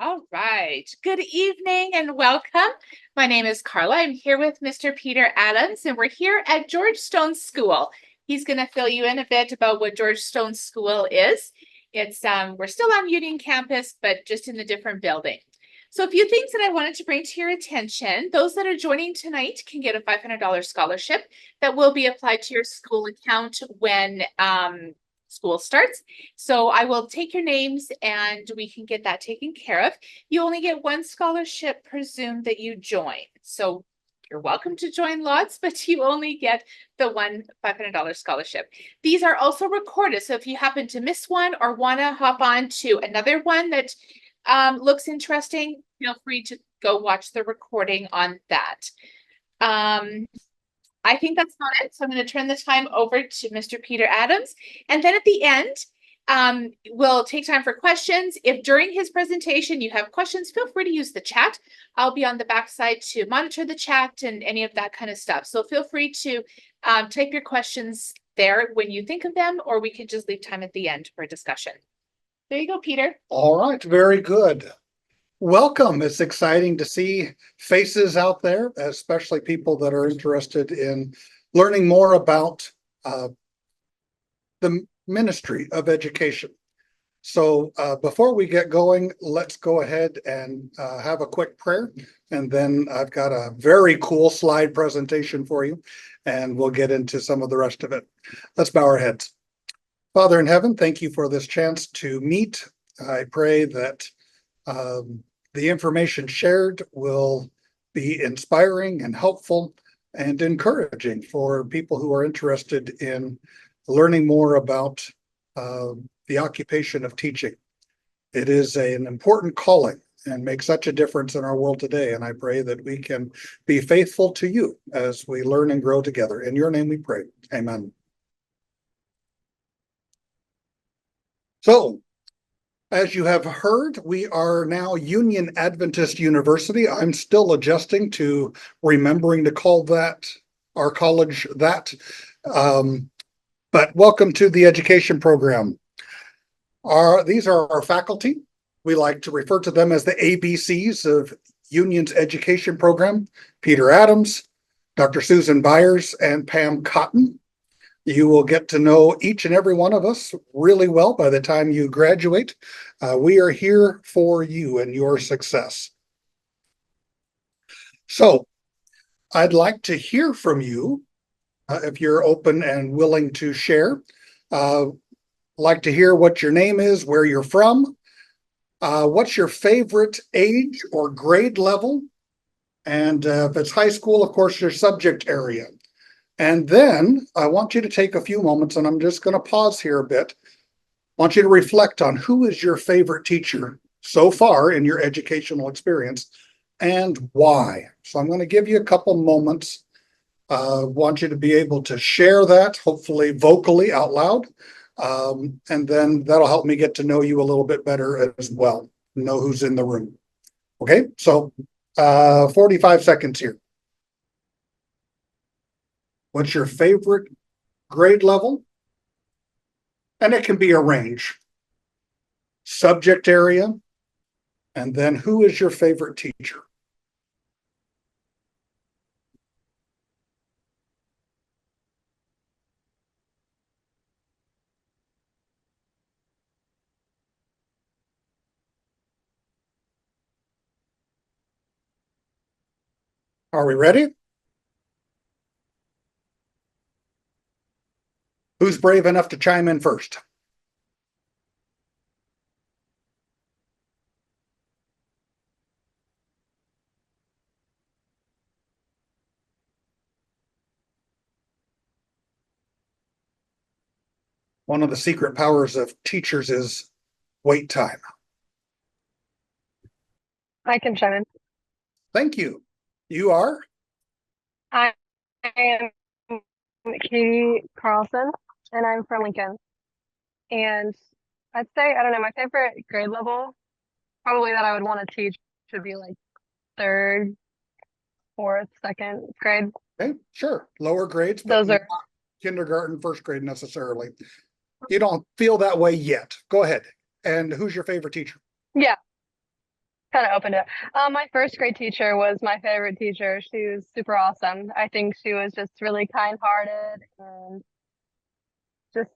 All right. Good evening and welcome. My name is Carla. I'm here with Mr. Peter Adams, and we're here at George Stone School. He's going to fill you in a bit about what George Stone School is. It's we're still on Union campus, but just in a different building. So a few things that I wanted to bring to your attention. Those that are joining tonight can get a $500 scholarship that will be applied to your school account when school starts. So I will take your names and we can get that taken care of. You only get one scholarship per Zoom that you join. So you're welcome to join lots, but you only get the one $500 scholarship. These are also recorded. So if you happen to miss one or want to hop on to another one that looks interesting, feel free to go watch the recording on that. I think that's not it. So I'm going to turn the time over to Mr. Peter Adams. And then at the end, we'll take time for questions. If during his presentation you have questions, feel free to use the chat. I'll be on the backside to monitor the chat and any of that kind of stuff. So feel free to type your questions there when you think of them, or we can just leave time at the end for a discussion. There you go, Peter. All right, very good. Welcome. It's exciting to see faces out there, especially people that are interested in learning more about the ministry of education. So before we get going, let's go ahead and have a quick prayer. And then I've got a very cool slide presentation for you, and we'll get into some of the rest of it. Let's bow our heads. Father in heaven, thank you for this chance to meet. I pray that the information shared will be inspiring and helpful and encouraging for people who are interested in learning more about the occupation of teaching. It is an important calling and makes such a difference in our world today. And I pray that we can be faithful to you as we learn and grow together. In your name we pray. Amen. So, as you have heard, we are now Union Adventist University. I'm still adjusting to remembering to call that our college that. But welcome to the education program. These are our faculty. We like to refer to them as the ABCs of Union's education program. Peter Adams, Dr. Susan Byers, and Pam Cotton. You will get to know each and every one of us really well by the time you graduate. We are here for you and your success. So I'd like to hear from you if you're open and willing to share. Like to hear what your name is, where you're from, what's your favorite age or grade level, and if it's high school, of course, your subject area. And then I want you to take a few moments, and I'm just going to pause here a bit. I want you to reflect on who is your favorite teacher so far in your educational experience and why. So I'm going to give you a couple moments. I want you to be able to share that, hopefully vocally out loud. And then that'll help me get to know you a little bit better as well, know who's in the room. Okay, so 45 seconds here. What's your favorite grade level? And it can be a range. Subject area. And then who is your favorite teacher? Are we ready? Who's brave enough to chime in first? One of the secret powers of teachers is wait time. I can chime in. Thank you. You are? I am Katie Carlson, and I'm from Lincoln. And I'd say, I don't know, my favorite grade level, probably that I would want to teach should be like third, fourth, second grade. Okay, sure. Lower grades, but Those are not kindergarten, first grade necessarily. You don't feel that way yet. Go ahead. And who's your favorite teacher? Yeah. kind of open to it. My first grade teacher was my favorite teacher. She was super awesome. I think she was just really kind-hearted and just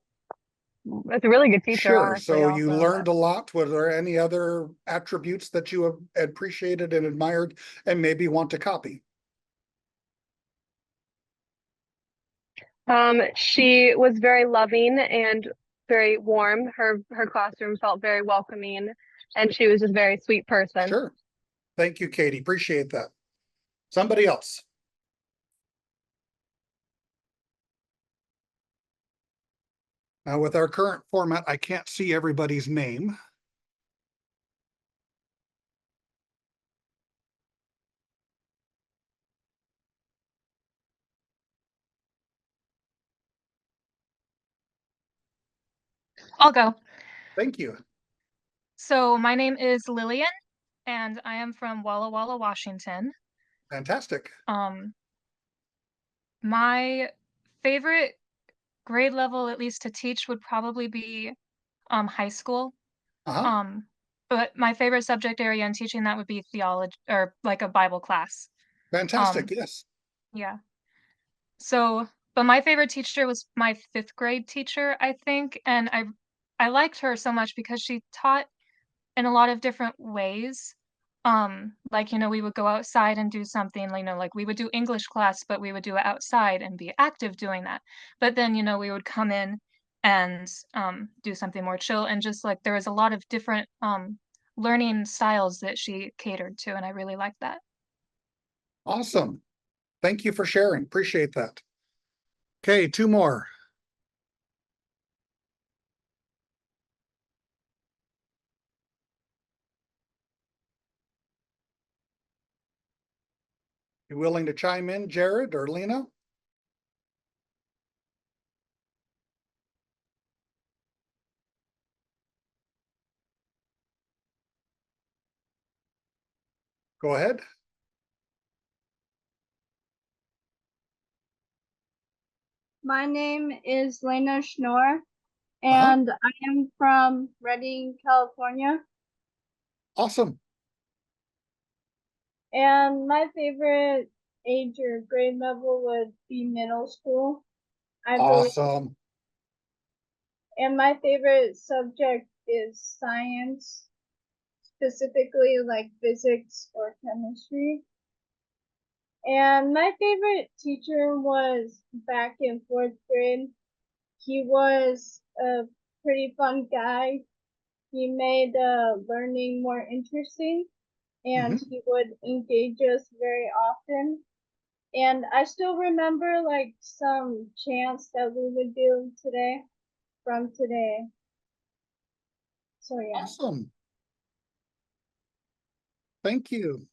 it's a really good teacher, Sure. honestly, So you also. learned a lot. Were there any other attributes that you have appreciated and admired and maybe want to copy? She was very loving and very warm. Her classroom felt very welcoming, and she was just a very sweet person. Sure. Thank you, Katie. Appreciate that. Somebody else. Now, with our current format, I can't see everybody's name. I'll go. Thank you. So my name is Lillian, and I am from Walla Walla, Washington. Fantastic. My favorite grade level, at least to teach, would probably be high school. Uh-huh. But my favorite subject area in teaching that would be theology or like a Bible class. Fantastic. Yes. Yeah. So, but my favorite teacher was my 5th grade teacher, I think, and I liked her so much because she taught in a lot of different ways. Like, we would go outside and do something, like we would do English class, but we would do it outside and be active doing that. But then, we would come in and do something more chill, and just like there was a lot of different learning styles that she catered to, and I really liked that. Awesome. Thank you for sharing. Appreciate that. Okay, 2 more. You willing to chime in, Jared or Lena? Go ahead. My name is Lena Schnorr, and I am from Redding, California. Awesome. And my favorite age or grade level would be middle school, I believe. Awesome. And my favorite subject is science, specifically like physics or chemistry. And my favorite teacher was back in 4th grade. He was a pretty fun guy. He made learning more interesting, and he would engage us very often. And I still remember like some chants that we would do today from today. So yeah. Awesome. Thank you.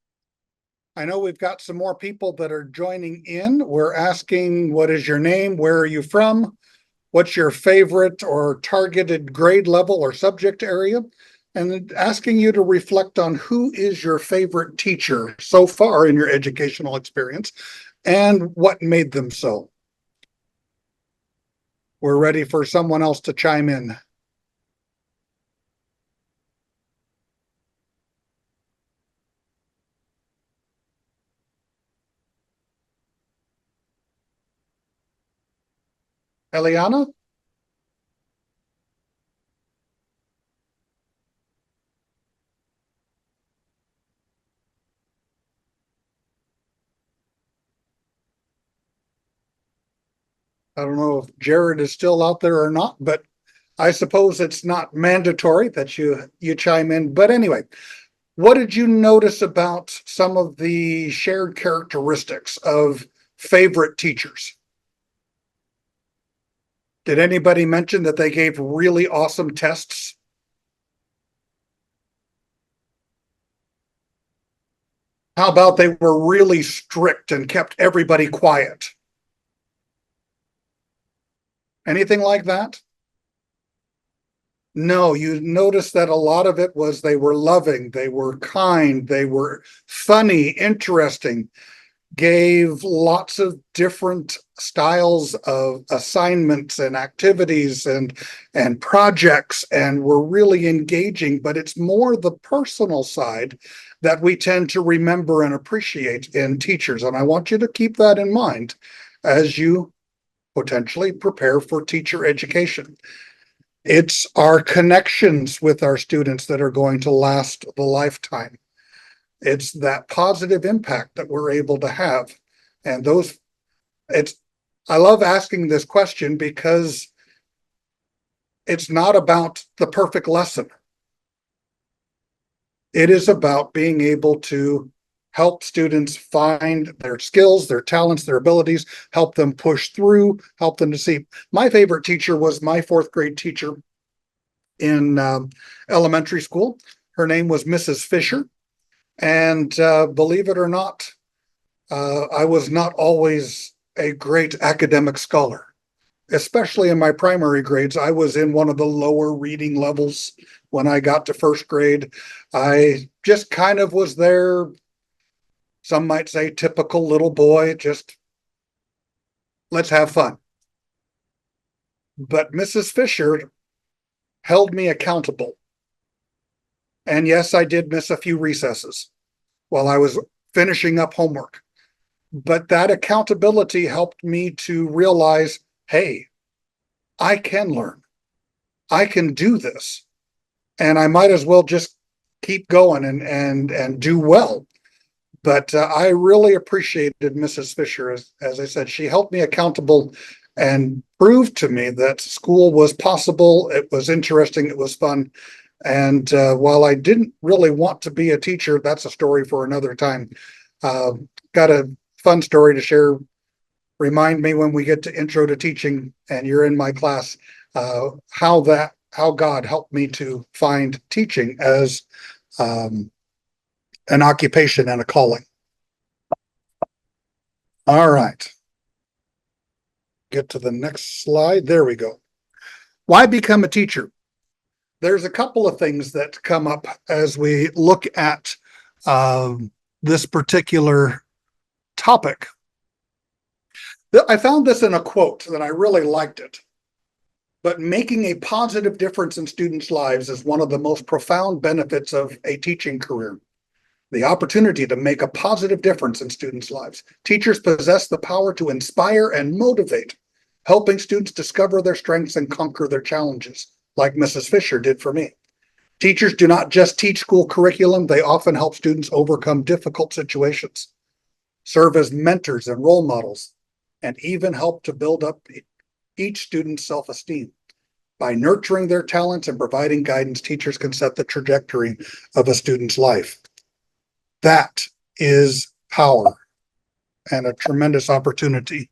I know we've got some more people that are joining in. We're asking, what is your name? Where are you from? What's your favorite or targeted grade level or subject area? And asking you to reflect on who is your favorite teacher so far in your educational experience and what made them so. We're ready for someone else to chime in. Eliana? I don't know if Jared is still out there or not, but I suppose it's not mandatory that you chime in. But anyway, what did you notice about some of the shared characteristics of favorite teachers? Did anybody mention that they gave really awesome tests? How about they were really strict and kept everybody quiet? Anything like that? No, you notice that a lot of it was they were loving, they were kind, they were funny, interesting, gave lots of different styles of assignments and activities and projects, and we're really engaging, but it's more the personal side that we tend to remember and appreciate in teachers. And I want you to keep that in mind as you potentially prepare for teacher education. It's our connections with our students that are going to last the lifetime. It's that positive impact that we're able to have. And I love asking this question because it's not about the perfect lesson. It is about being able to help students find their skills, their talents, their abilities, help them push through, help them to see. My favorite teacher was my fourth grade teacher in elementary school. Her name was Mrs. Fisher. And believe it or not, I was not always a great academic scholar, especially in my primary grades. I was in one of the lower reading levels when I got to first grade. I just kind of was there. Some might say typical little boy, just let's have fun. But Mrs. Fisher held me accountable. And yes, I did miss a few recesses while I was finishing up homework. But that accountability helped me to realize, hey, I can learn. I can do this. And I might as well just keep going and do well. But I really appreciated Mrs. Fisher. As I said, she helped me accountable and proved to me that school was possible. It was interesting. It was fun. And while I didn't really want to be a teacher, that's a story for another time. Got a fun story to share. Remind me when we get to intro to teaching and you're in my class, how God helped me to find teaching as an occupation and a calling. All right. Get to the next slide. There we go. Why become a teacher? There's a couple of things that come up as we look at this particular topic. I found this in a quote that I really liked it. But making a positive difference in students' lives is one of the most profound benefits of a teaching career. The opportunity to make a positive difference in students' lives. Teachers possess the power to inspire and motivate, helping students discover their strengths and conquer their challenges, like Mrs. Fisher did for me. Teachers do not just teach school curriculum, they often help students overcome difficult situations, serve as mentors and role models, and even help to build up each student's self-esteem. By nurturing their talents and providing guidance, teachers can set the trajectory of a student's life. That is power and a tremendous opportunity.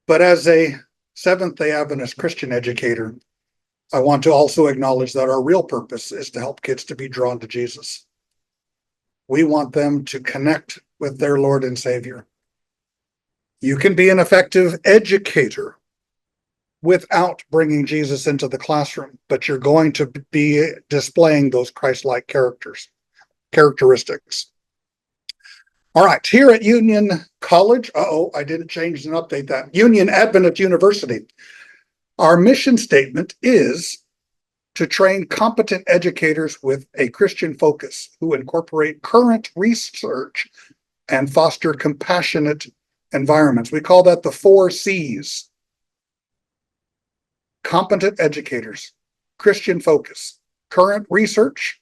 But as a Seventh-day Adventist Christian educator, I want to also acknowledge that our real purpose is to help kids to be drawn to Jesus. We want them to connect with their Lord and Savior. You can be an effective educator without bringing Jesus into the classroom, but you're going to be displaying those Christ-like characteristics. All right, here at Union College, I didn't change and update that. Union Adventist University. Our mission statement is to train competent educators with a Christian focus who incorporate current research and foster compassionate environments. We call that the 4 C's. Competent educators, Christian focus, current research,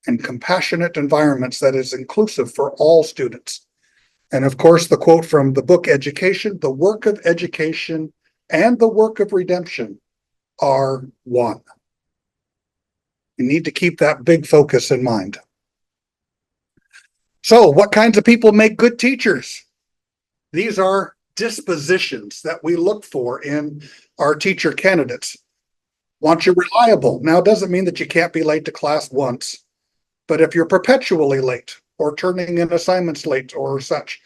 and compassionate environments that is inclusive for all students. And of course, the quote from the book Education, the work of education and the work of redemption are one. You need to keep that big focus in mind. So, what kinds of people make good teachers? These are dispositions that we look for in our teacher candidates. Want you reliable. Now, it doesn't mean that you can't be late to class once, but if you're perpetually late or turning in assignments late or such,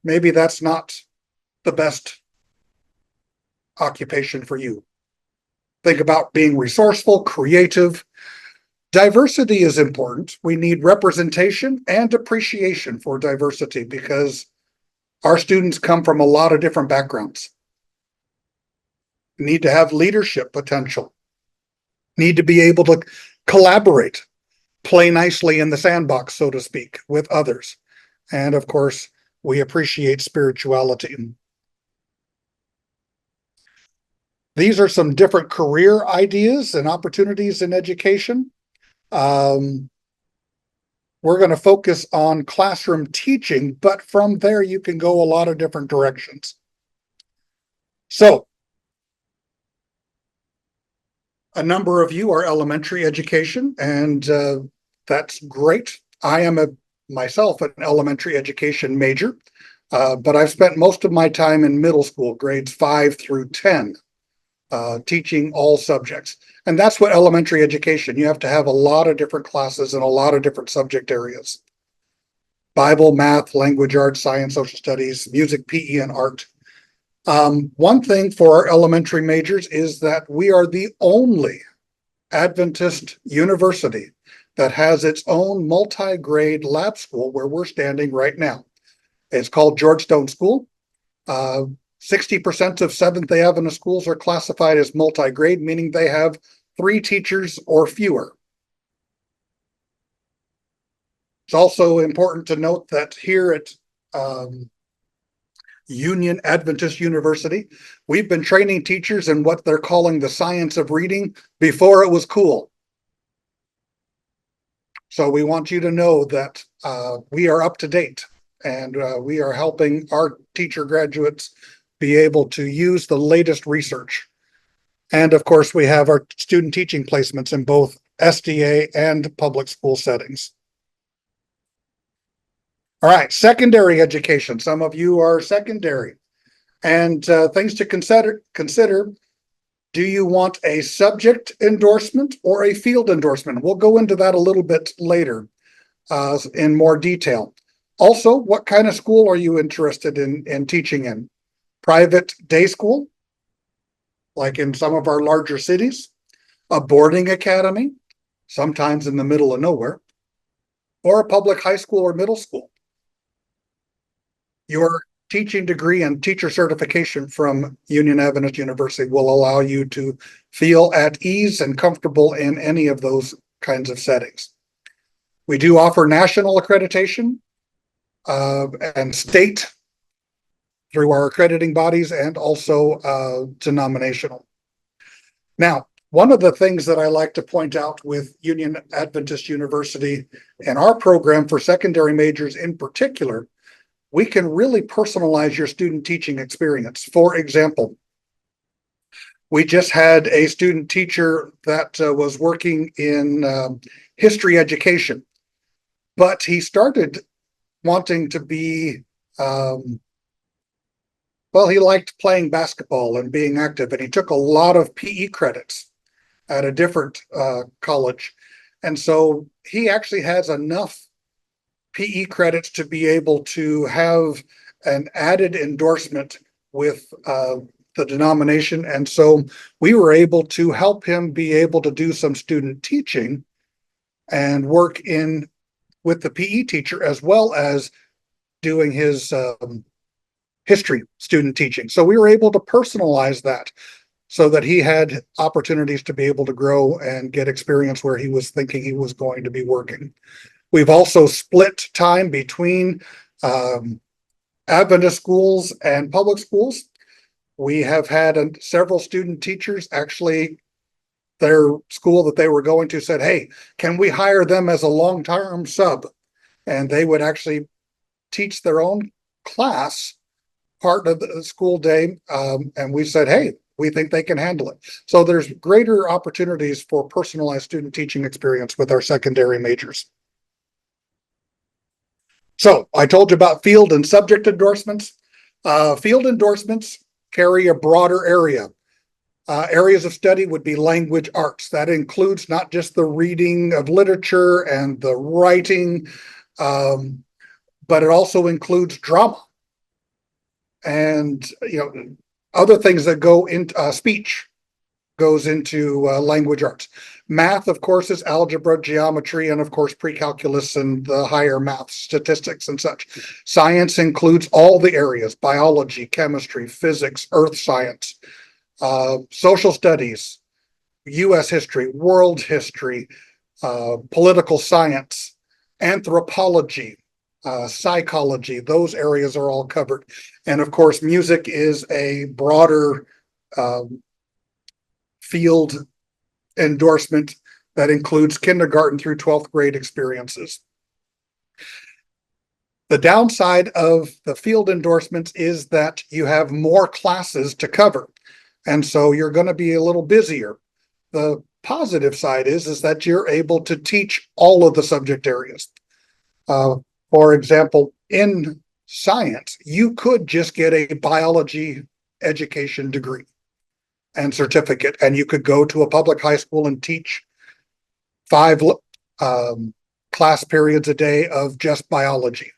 maybe that's not the best occupation for you. Think about being resourceful, creative, Diversity is important. We need representation and appreciation for diversity because our students come from a lot of different backgrounds. Need to have leadership potential. Need to be able to collaborate, play nicely in the sandbox, so to speak, with others. And of course, we appreciate spirituality. These are some different career ideas and opportunities in education. We're going to focus on classroom teaching, but from there you can go a lot of different directions. So, a number of you are elementary education, and that's great. I am myself an elementary education major, but I've spent most of my time in middle school, grades 5 through 10, teaching all subjects. And that's what elementary education, you have to have a lot of different classes and a lot of different subject areas. Bible, math, language arts, science, social studies, music, PE, and art. One thing for our elementary majors is that we are the only Adventist university that has its own multi-grade lab school where we're standing right now. It's called George Stone School. 60% of Seventh-day Adventist schools are classified as multi-grade, meaning they have 3 teachers or fewer. It's also important to note that here at Union Adventist University, we've been training teachers in what they're calling the science of reading before it was cool. So we want you to know that we are up to date, and we are helping our teacher graduates be able to use the latest research. And of course, we have our student teaching placements in both SDA and public school settings. All right, secondary education. Some of you are secondary. And things to consider. Do you want a subject endorsement or a field endorsement? We'll go into that a little bit later in more detail. Also, what kind of school are you interested in teaching in? Private day school, like in some of our larger cities, a boarding academy, sometimes in the middle of nowhere, or a public high school or middle school. Your teaching degree and teacher certification from Union Adventist University will allow you to feel at ease and comfortable in any of those kinds of settings. We do offer national accreditation and state through our accrediting bodies, and also denominational. Now, one of the things that I like to point out with Union Adventist University and our program for secondary majors in particular, we can really personalize your student teaching experience. For example, we just had a student teacher that was working in history education, but he started wanting to be well, he liked playing basketball and being active, and he took a lot of PE credits at a different college. And so he actually has enough PE credits to be able to have an added endorsement with the denomination. And so we were able to help him be able to do some student teaching and work in with the PE teacher, as well as doing his history student teaching. So we were able to personalize that so that he had opportunities to be able to grow and get experience where he was thinking he was going to be working. We've also split time between Adventist schools and public schools. We have had several student teachers, actually their school that they were going to said, hey, can we hire them as a long-term sub? And they would actually teach their own class part of the school day. And we said, hey, we think they can handle it. So there's greater opportunities for personalized student teaching experience with our secondary majors. So I told you about field and subject endorsements. Field endorsements carry a broader area. Areas of study would be language arts. That includes not just the reading of literature and the writing, but it also includes drama and other things that go into speech goes into language arts. Math, of course, is algebra, geometry, and of course, pre-calculus and the higher math, statistics and such. Science includes all the areas: biology, chemistry, physics, earth science, social studies, U.S. history, world history, political science, anthropology, psychology. Those areas are all covered. And of course, music is a broader field endorsement that includes kindergarten through 12th grade experiences. The downside of the field endorsements is that you have more classes to cover, and so you're going to be a little busier. The positive side is that you're able to teach all of the subject areas. For example, in science, you could just get a biology education degree and certificate, and you could go to a public high school and teach 5 class periods a day of just biology.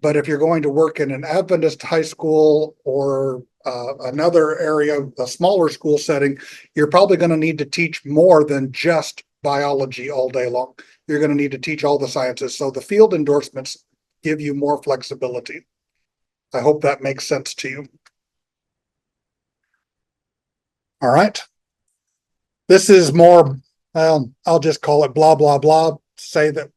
But if you're going to work in an Adventist high school or another area, a smaller school setting, you're probably going to need to teach more than just biology all day long. You're going to need to teach all the sciences. So the field endorsements give you more flexibility. I hope that makes sense to you. All right. This is more, I'll just call it blah, blah, blah. Say that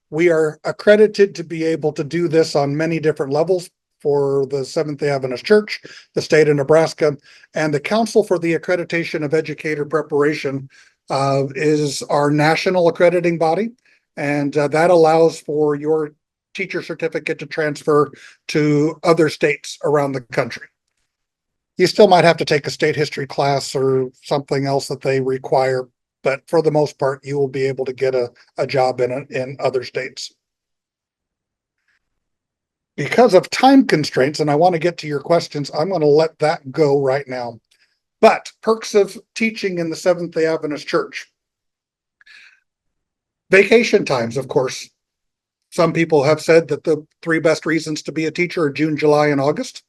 we are accredited to be able to do this on many different levels for the Seventh-day Adventist Church, the state of Nebraska, and the Council for the Accreditation of Educator Preparation is our national accrediting body. And that allows for your teacher certificate to transfer to other states around the country. You still might have to take a state history class or something else that they require, but for the most part, you will be able to get a job in other states. Because of time constraints, and I want to get to your questions, I'm going to let that go right now. But perks of teaching in the Seventh-day Adventist Church. Vacation times, of course. Some people have said that the 3 best reasons to be a teacher are June, July, and August.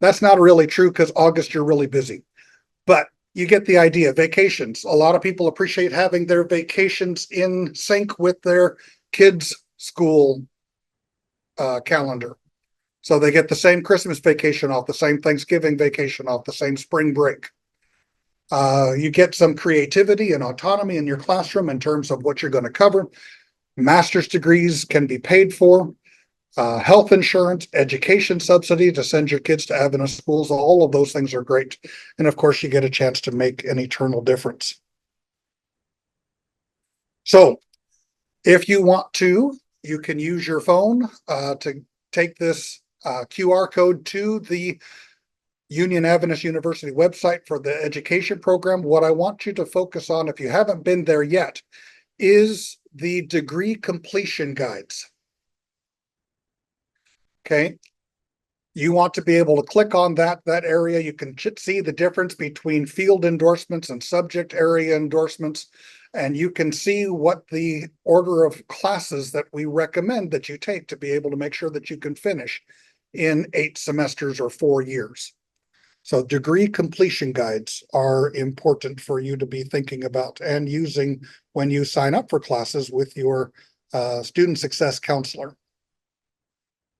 That's not really true because August you're really busy. But you get the idea. Vacations. A lot of people appreciate having their vacations in sync with their kids' school calendar. So they get the same Christmas vacation off, the same Thanksgiving vacation off, the same spring break. You get some creativity and autonomy in your classroom in terms of what you're going to cover. Master's degrees can be paid for. Health insurance, education subsidy to send your kids to Adventist schools. All of those things are great. And of course, you get a chance to make an eternal difference. So if you want to, you can use your phone to take this QR code to the Union Adventist University website for the education program. What I want you to focus on, if you haven't been there yet, is the degree completion guides. Okay. You want to be able to click on that area. You can see the difference between field endorsements and subject area endorsements. And you can see what the order of classes that we recommend that you take to be able to make sure that you can finish in 8 semesters or 4 years. So degree completion guides are important for you to be thinking about and using when you sign up for classes with your student success counselor.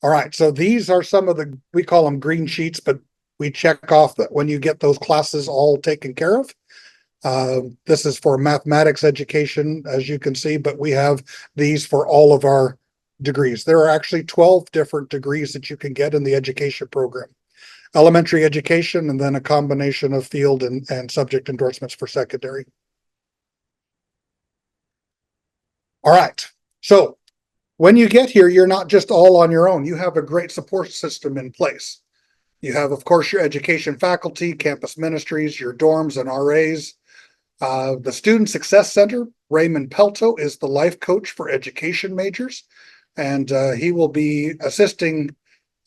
All right, so these are some of the, we call them green sheets, but we check off that when you get those classes all taken care of. This is for mathematics education, as you can see, but we have these for all of our degrees. There are actually 12 different degrees that you can get in the education program. Elementary education, and then a combination of field and subject endorsements for secondary. All right, so when you get here, you're not just all on your own. You have a great support system in place. You have, of course, your education faculty, campus ministries, your dorms and RAs. The Student Success Center, Raymond Pelto, is the life coach for education majors, and he will be assisting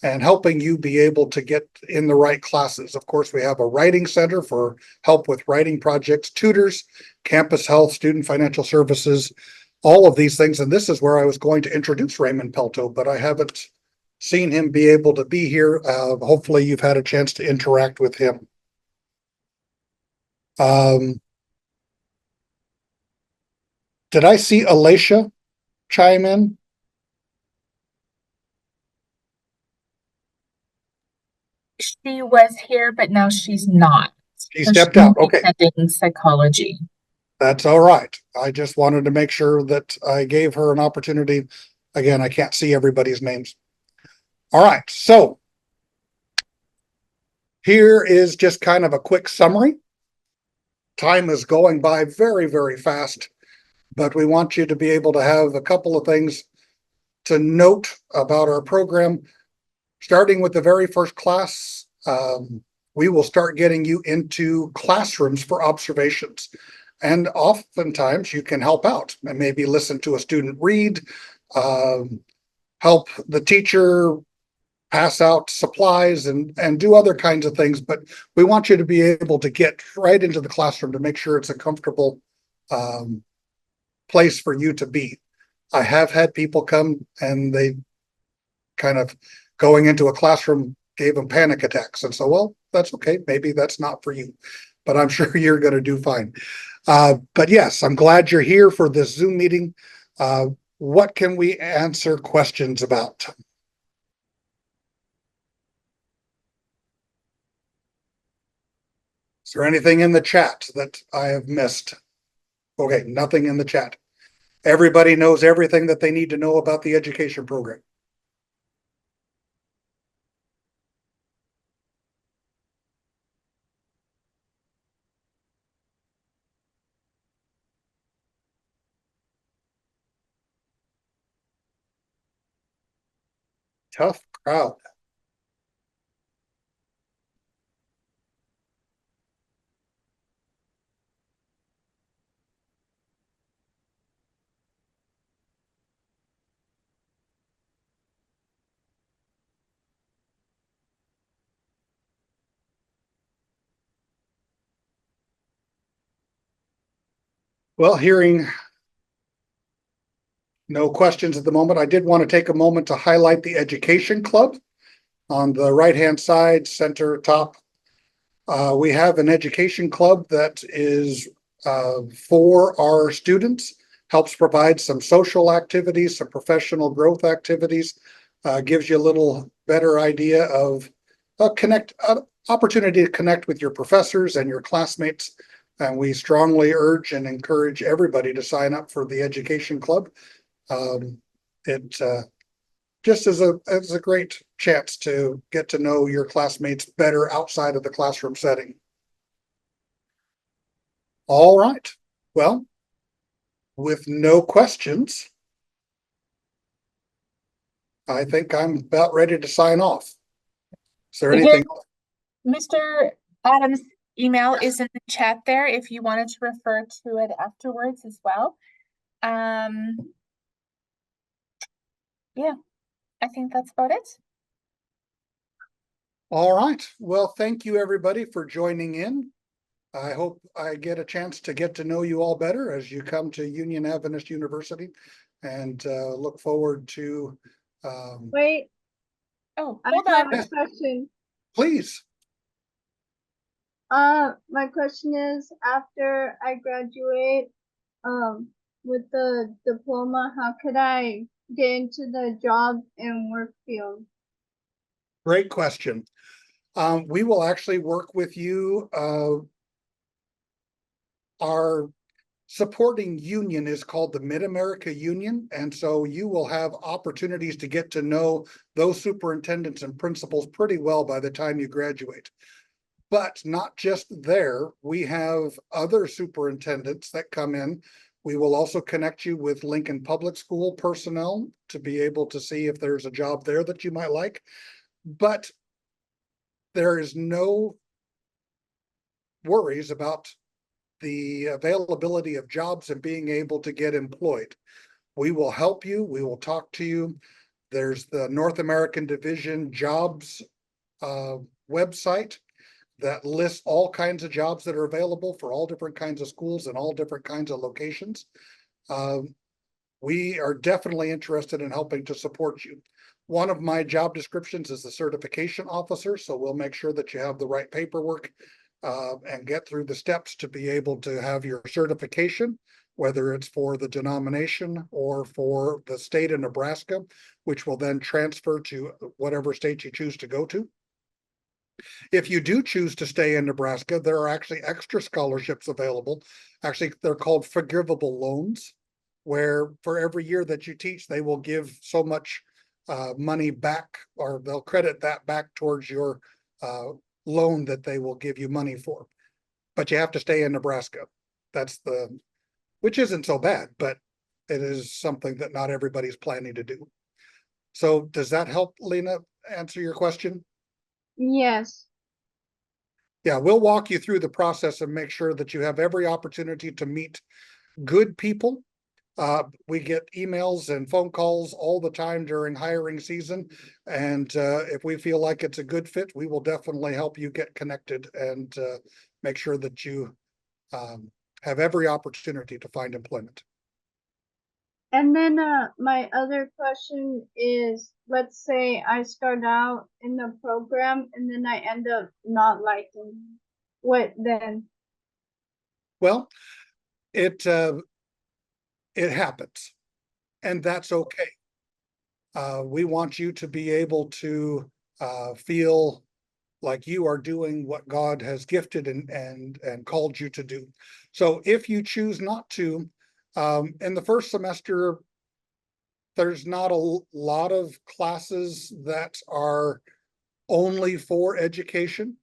and helping you be able to get in the right classes. Of course, we have a writing center for help with writing projects, tutors, campus health, student financial services, all of these things. And this is where I was going to introduce Raymond Pelto, but I haven't seen him be able to be here. Hopefully you've had a chance to interact with him. Did I see Alicia chime in? She was here, but now she's not. She So stepped she'll out. be Okay, attending psychology. that's all right. I just wanted to make sure that I gave her an opportunity. Again, I can't see everybody's names. All right, so here is just kind of a quick summary. Time is going by very, very fast, but we want you to be able to have a couple of things to note about our program. Starting with the very first class, we will start getting you into classrooms for observations. And oftentimes you can help out and maybe listen to a student read, help the teacher pass out supplies and do other kinds of things. But we want you to be able to get right into the classroom to make sure it's a comfortable place for you to be. I have had people come and they kind of going into a classroom gave them panic attacks. And so, well, that's okay. Maybe that's not for you, but I'm sure you're going to do fine. But yes, I'm glad you're here for this Zoom meeting. What can we answer questions about? Is there anything in the chat that I have missed? Okay, nothing in the chat. Everybody knows everything that they need to know about the education program. Tough crowd. Well, hearing no questions at the moment, I did want to take a moment to highlight the Education Club on the right-hand side, center top. We have an education club that is for our students, helps provide some social activities, some professional growth activities, gives you a little better idea of opportunity to connect with your professors and your classmates. And we strongly urge and encourage everybody to sign up for the Education Club. It just as a great chance to get to know your classmates better outside of the classroom setting. All right. Well, with no questions, I think I'm about ready to sign off. Is there anything? Mr. Adams' email is in the chat there if you wanted to refer to it afterwards as well. Yeah, I think that's about it. All right. Well, thank you everybody for joining in. I hope I get a chance to get to know you all better as you come to Union Adventist University, and look forward to. Wait, Oh, I hold have on. a question. Please. My question is, after I graduate, with the diploma, how could I get into the job and work field? Great question. We will actually work with you. Our supporting union is called the Mid-America Union. And so you will have opportunities to get to know those superintendents and principals pretty well by the time you graduate. But not just there, we have other superintendents that come in. We will also connect you with Lincoln Public School personnel to be able to see if there's a job there that you might like. But there is no worries about the availability of jobs and being able to get employed. We will help you. We will talk to you. There's the North American Division Jobs website that lists all kinds of jobs that are available for all different kinds of schools and all different kinds of locations. We are definitely interested in helping to support you. One of my job descriptions is the certification officer, so we'll make sure that you have the right paperwork and get through the steps to be able to have your certification, whether it's for the denomination or for the state of Nebraska, which will then transfer to whatever state you choose to go to. If you do choose to stay in Nebraska, there are actually extra scholarships available. Actually, they're called forgivable loans, where for every year that you teach, they will give so much money back, or they'll credit that back towards your loan that they will give you money for. But you have to stay in Nebraska. Which isn't so bad, but it is something that not everybody's planning to do. So does that help, Lena, answer your question? Yes. Yeah, we'll walk you through the process and make sure that you have every opportunity to meet good people. We get emails and phone calls all the time during hiring season. And if we feel like it's a good fit, we will definitely help you get connected and make sure that you have every opportunity to find employment. And then my other question is, let's say I start out in the program and then I end up not liking it. What then? Well, it happens, and that's okay. We want you to be able to feel like you are doing what God has gifted and called you to do. So if you choose not to, in the first semester, there's not a lot of classes that are only for education.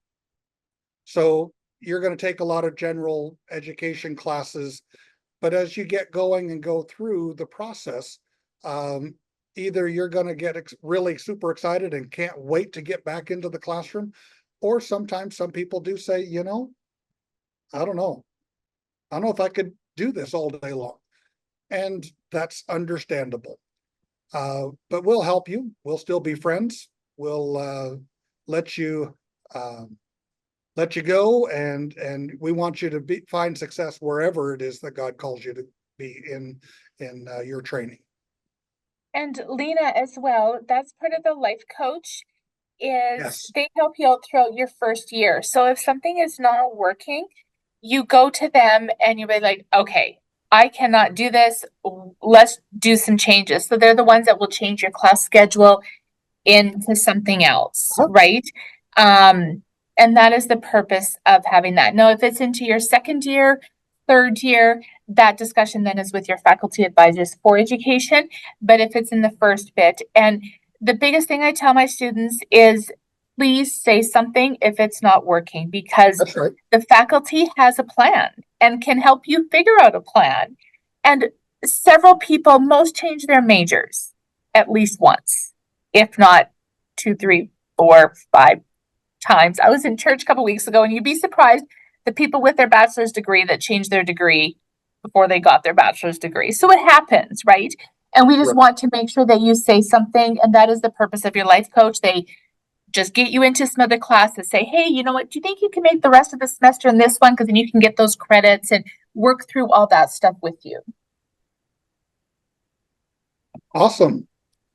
So you're going to take a lot of general education classes, but as you get going and go through the process, either you're going to get really super excited and can't wait to get back into the classroom, or sometimes some people do say, you know, I don't know if I could do this all day long. And that's understandable. But we'll help you. We'll still be friends. We'll let you go, and we want you to find success wherever it is that God calls you to be in your training. And Lena as well, that's part of the life coach is Yes. they help you out throughout your first year. So if something is not working, you go to them and you'll be like, okay, I cannot do this. Let's do some changes. So they're the ones that will change your class schedule into something else, Uh-huh. right? And that is the purpose of having that. Now, if it's into your second year, third year, that discussion then is with your faculty advisors for education. But if it's in the first bit, and the biggest thing I tell my students is please say something if it's not working, because That's right. the faculty has a plan and can help you figure out a plan. And several people, most change their majors at least once, if not 2, 3, 4, 5 times. I was in church a couple weeks ago, and you'd be surprised the people with their bachelor's degree that changed their degree before they got their bachelor's degree. So it happens, right? And we just Right. want to make sure that you say something, and that is the purpose of your life coach. They just get you into some other classes, say, hey, you know what, do you think you can make the rest of the semester in this one? Because then you can get those credits and work through all that stuff with you. Awesome.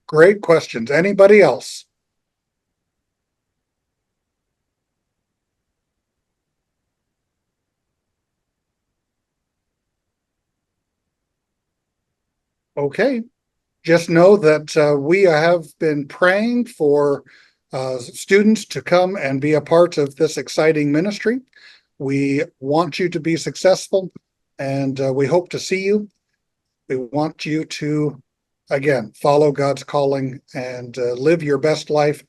Great questions. Anybody else? Okay. Just know that we have been praying for students to come and be a part of this exciting ministry. We want you to be successful, and we hope to see you. We want you to, again, follow God's calling and live your best life.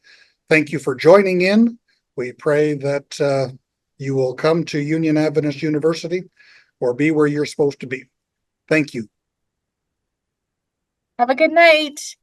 Thank you for joining in. We pray that you will come to Union Adventist University or be where you're supposed to be. Thank you. Have a good night.